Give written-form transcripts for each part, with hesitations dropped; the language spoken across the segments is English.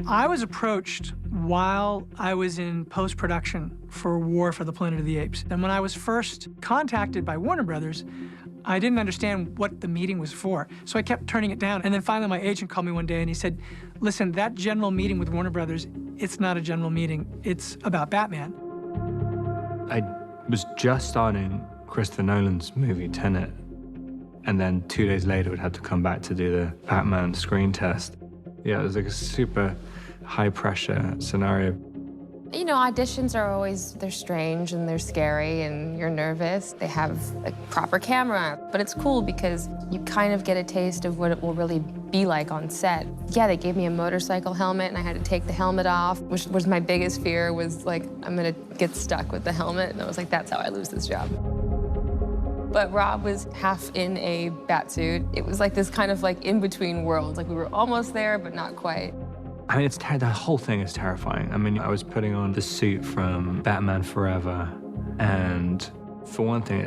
I was approached while I was in post-production for War for the Planet of the Apes. And when I was first contacted by Warner Brothers, I didn't understand what the meeting was for. So I kept turning it down. And then finally my agent called me one day and he said, listen, that general meeting with Warner Brothers, it's not a general meeting. It's about Batman. I was just starting Christopher Nolan's movie, Tenet. And then 2 days later, would have to come back to do the Batman screen test. Yeah, it was like a super high-pressure scenario. You know, auditions are always, they're strange and they're scary and you're nervous. They have a proper camera, but it's cool because you kind of get a taste of what it will really be like on set. Yeah, they gave me a motorcycle helmet and I had to take the helmet off, which was my biggest fear, was like, I'm gonna get stuck with the helmet. And I was like, that's how I lose this job. But Rob was half in a batsuit. It was like this kind of like in-between world. Like we were almost there, but not quite. I mean, the whole thing is terrifying. I mean, I was putting on the suit from Batman Forever, and for one thing,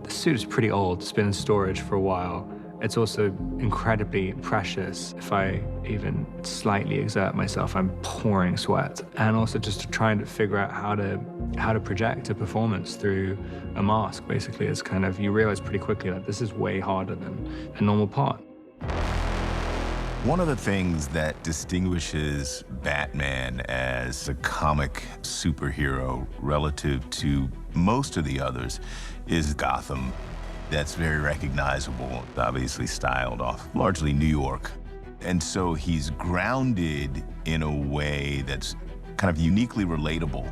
the suit is pretty old. It's been in storage for a while. It's also incredibly precious. If I even slightly exert myself, I'm pouring sweat. And also just to try and figure out how to project a performance through a mask, basically. It's kind of, you realize pretty quickly that this is way harder than a normal part. One of the things that distinguishes Batman as a comic superhero relative to most of the others is Gotham. That's very recognizable, obviously styled off largely New York. And so he's grounded in a way that's kind of uniquely relatable.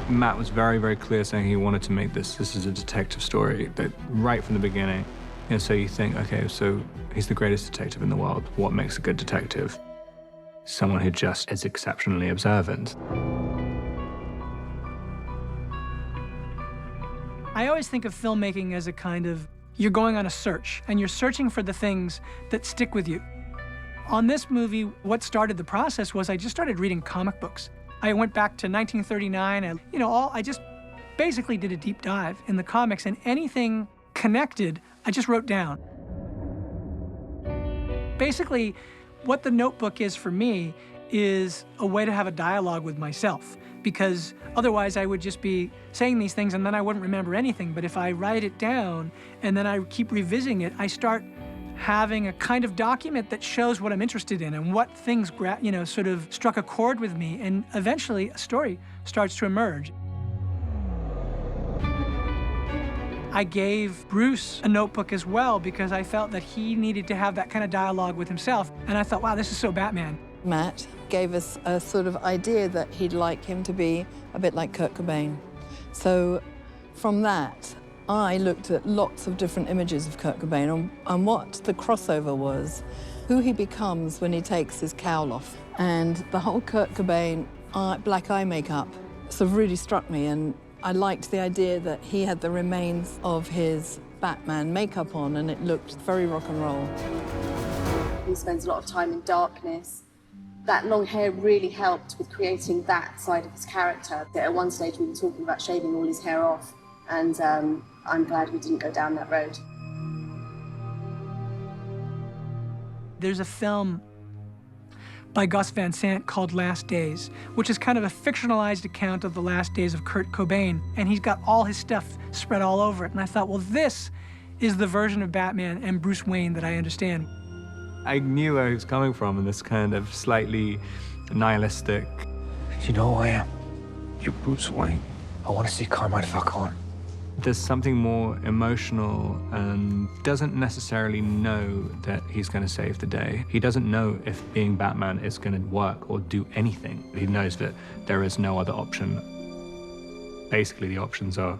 Matt was very, very clear saying he wanted to make this is a detective story, that right from the beginning. And so you think, okay, so he's the greatest detective in the world. What makes a good detective? Someone who just is exceptionally observant. I always think of filmmaking as a kind of, you're going on a search, and you're searching for the things that stick with you. On this movie, what started the process was I just started reading comic books. I went back to 1939, and I just basically did a deep dive in the comics, and anything connected, I just wrote down. Basically, what the notebook is for me is a way to have a dialogue with myself, because otherwise I would just be saying these things and then I wouldn't remember anything. But if I write it down and then I keep revisiting it, I start having a kind of document that shows what I'm interested in and what things sort of struck a chord with me, and eventually a story starts to emerge. I gave Bruce a notebook as well because I felt that he needed to have that kind of dialogue with himself. And I thought, wow, this is so Batman. Matt gave us a sort of idea that he'd like him to be a bit like Kurt Cobain. So from that, I looked at lots of different images of Kurt Cobain and what the crossover was, who he becomes when he takes his cowl off. And the whole Kurt Cobain black eye makeup sort of really struck me, and I liked the idea that he had the remains of his Batman makeup on, and it looked very rock and roll. He spends a lot of time in darkness. That long hair really helped with creating that side of his character. At one stage, we were talking about shaving all his hair off, and I'm glad we didn't go down that road. There's a film by Gus Van Sant called Last Days, which is kind of a fictionalized account of the last days of Kurt Cobain, and he's got all his stuff spread all over it. And I thought, well, this is the version of Batman and Bruce Wayne that I understand. I knew where he was coming from in this kind of slightly nihilistic. You know who I am? You're Bruce Wayne. I want to see Carmine Falcone. There's something more emotional, and doesn't necessarily know that he's going to save the day. He doesn't know if being Batman is going to work or do anything. He knows that there is no other option. Basically, the options are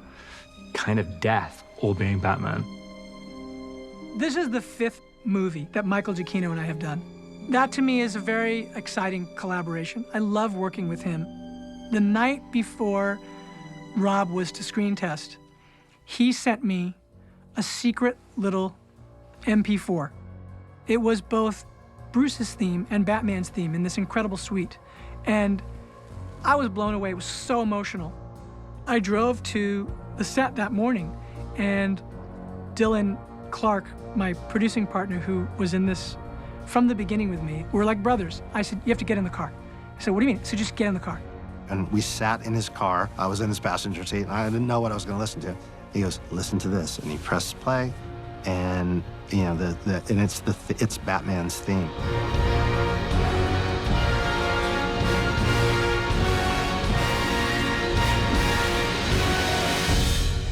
kind of death or being Batman. This is the 5th movie that Michael Giacchino and I have done. That, to me, is a very exciting collaboration. I love working with him. The night before Rob was to screen test, he sent me a secret little MP4. It was both Bruce's theme and Batman's theme in this incredible suite. And I was blown away. It was so emotional. I drove to the set that morning, and Dylan Clark, my producing partner who was in this from the beginning with me, we're like brothers. I said, you have to get in the car. He said, what do you mean? I said, just get in the car. And we sat in his car. I was in his passenger seat, and I didn't know what I was going to listen to. He goes, listen to this. And he pressed play, and, you know, it's Batman's theme.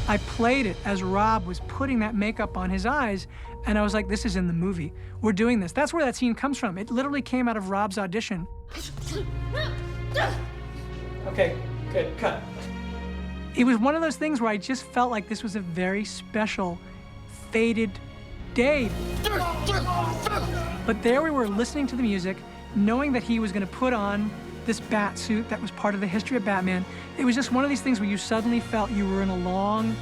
I played it as Rob was putting that makeup on his eyes, and I was like, this is in the movie. We're doing this. That's where that scene comes from. It literally came out of Rob's audition. Okay, good, cut. It was one of those things where I just felt like this was a very special, fated day. But there we were listening to the music, knowing that he was gonna put on this bat suit that was part of the history of Batman. It was just one of these things where you suddenly felt you were in a long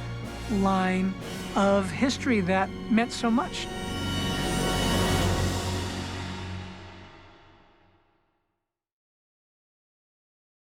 line of history that meant so much.